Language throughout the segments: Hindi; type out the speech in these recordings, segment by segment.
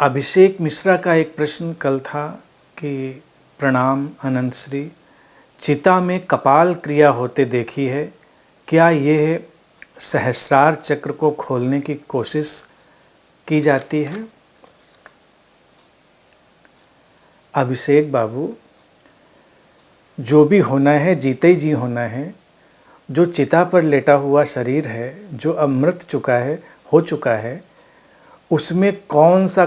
अभिषेक मिश्रा का एक प्रश्न कल था कि प्रणाम अनंत श्री, चिता में कपाल क्रिया होते देखी है, क्या यह सहस्रार चक्र को खोलने की कोशिश की जाती है? अभिषेक बाबू, जो भी होना है जीते ही जी होना है। जो चिता पर लेटा हुआ शरीर है, जो अब मृत चुका है, हो चुका है, उसमें कौन सा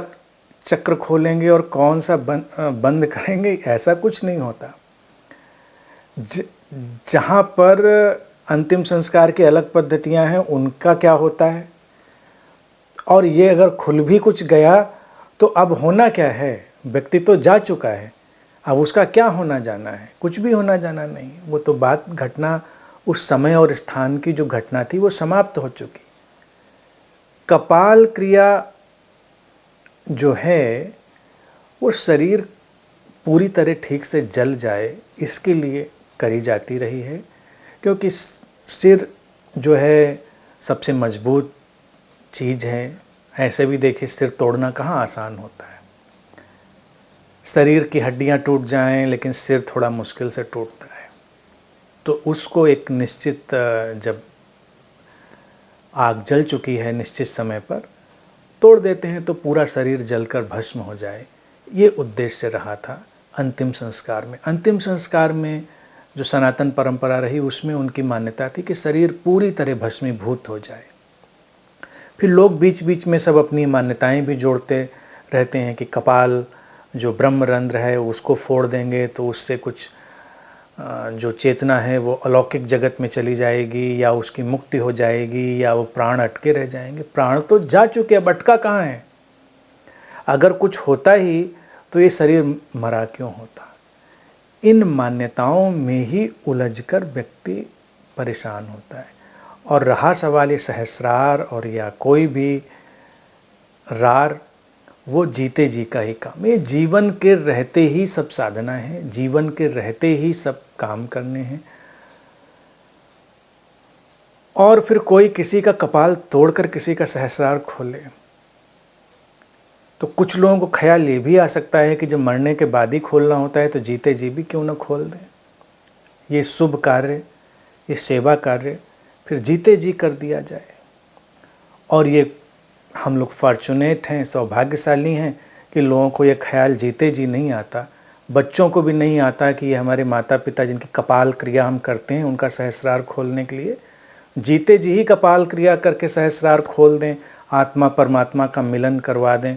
चक्र खोलेंगे और कौन सा बंद करेंगे, ऐसा कुछ नहीं होता। जहाँ पर अंतिम संस्कार की अलग पद्धतियाँ हैं, उनका क्या होता है, और ये अगर खुल भी कुछ गया तो अब होना क्या है? व्यक्ति तो जा चुका है, अब उसका क्या होना जाना है? कुछ भी होना जाना नहीं। वो तो बात, घटना उस समय और स्थान की जो घटना थी वो समाप्त हो चुकी। कपाल क्रिया जो है वो शरीर पूरी तरह ठीक से जल जाए इसके लिए करी जाती रही है, क्योंकि सिर जो है सबसे मजबूत चीज़ है। ऐसे भी देखिए, सिर तोड़ना कहाँ आसान होता है। शरीर की हड्डियाँ टूट जाएं लेकिन सिर थोड़ा मुश्किल से टूटता है। तो उसको एक निश्चित, जब आग जल चुकी है निश्चित समय पर, तोड़ देते हैं तो पूरा शरीर जलकर भस्म हो जाए। ये उद्देश्य रहा था अंतिम संस्कार में। अंतिम संस्कार में जो सनातन परंपरा रही उसमें उनकी मान्यता थी कि शरीर पूरी तरह भस्मीभूत हो जाए। फिर लोग बीच बीच में सब अपनी मान्यताएं भी जोड़ते रहते हैं कि कपाल जो ब्रह्मरंध्र है उसको फोड़ देंगे तो उससे कुछ जो चेतना है वो अलौकिक जगत में चली जाएगी, या उसकी मुक्ति हो जाएगी, या वो प्राण अटके रह जाएंगे। प्राण तो जा चुके, अब अटका कहाँ है? अगर कुछ होता ही तो ये शरीर मरा क्यों होता? इन मान्यताओं में ही उलझकर व्यक्ति परेशान होता है। और रहा सवाल ये सहस्रार और या कोई भी रार, वो जीते जी का ही काम। ये जीवन के रहते ही सब साधना है, जीवन के रहते ही सब काम करने हैं। और फिर कोई किसी का कपाल तोड़कर किसी का सहस्रार खोले तो कुछ लोगों को ख्याल ये भी आ सकता है कि जब मरने के बाद ही खोलना होता है तो जीते जी भी क्यों ना खोल दें। ये शुभ कार्य, ये सेवा कार्य फिर जीते जी कर दिया जाए। और ये हम लोग फॉर्चुनेट हैं, सौभाग्यशाली हैं कि लोगों को ये ख्याल जीते जी नहीं आता। बच्चों को भी नहीं आता कि ये हमारे माता पिता जिनकी कपाल क्रिया हम करते हैं उनका सहस्रार खोलने के लिए जीते जी ही कपाल क्रिया करके सहस्रार खोल दें, आत्मा परमात्मा का मिलन करवा दें।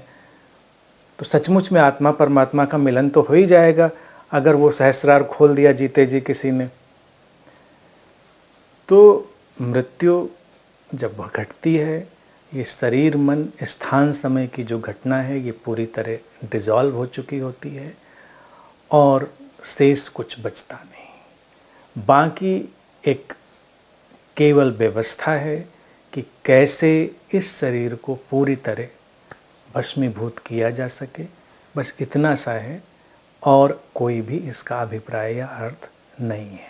तो सचमुच में आत्मा परमात्मा का मिलन तो हो ही जाएगा अगर वो सहस्रार खोल दिया जीते जी किसी ने। तो मृत्यु जब घटती है, ये शरीर मन स्थान समय की जो घटना है ये पूरी तरह डिज़ोल्व हो चुकी होती है और शेष कुछ बचता नहीं। बाकी एक केवल व्यवस्था है कि कैसे इस शरीर को पूरी तरह भस्मीभूत किया जा सके, बस इतना सा है और कोई भी इसका अभिप्राय या अर्थ नहीं है।